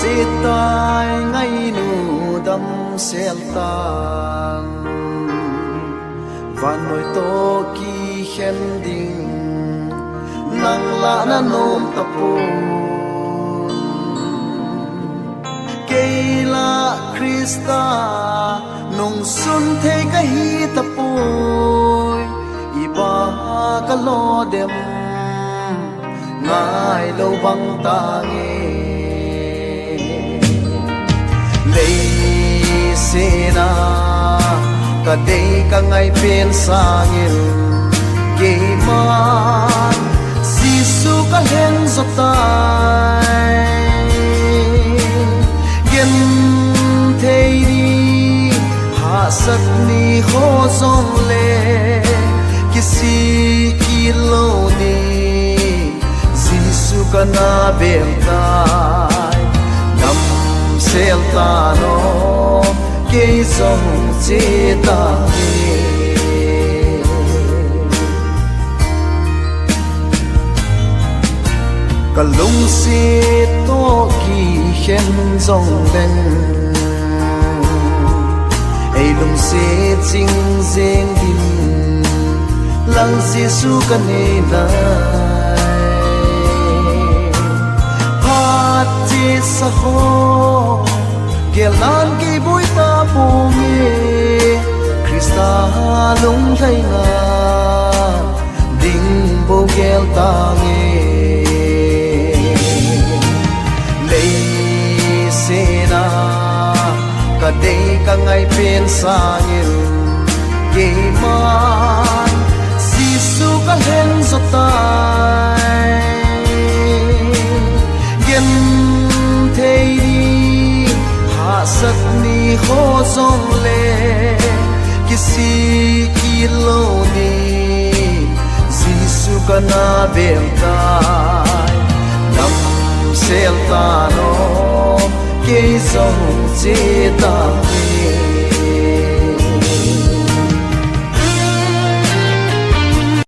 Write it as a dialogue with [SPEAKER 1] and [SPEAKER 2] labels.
[SPEAKER 1] chế tai ngay nụ đâm xel tan và nỗi tô kỳ khen đình nang la na nom tapun keila Krista nung sun the ka hi tapui iba ka lo dem ngai lo bang tangi lei sena ka dei ka ngai pen sangil ke man sisu ka hen zotai gen thei ni ha sat ni ho zong le kisi kilo ni sisu ka na bel tai nam sel ta no ke song che ta ka lung si to ki khen zong den ai lung si ching zen din lang si su ka ne na phat chi sa ho gelan ki bui ta pu mi Krista lung thai na ding bo gel ta nge sena ka dei ka ngai pen sangil ke man sisu ka hen zotai gen thei ni ha sat ni ho zong le kisi kilo ni sisu ka na bel tai nam sel ta no ke song che ta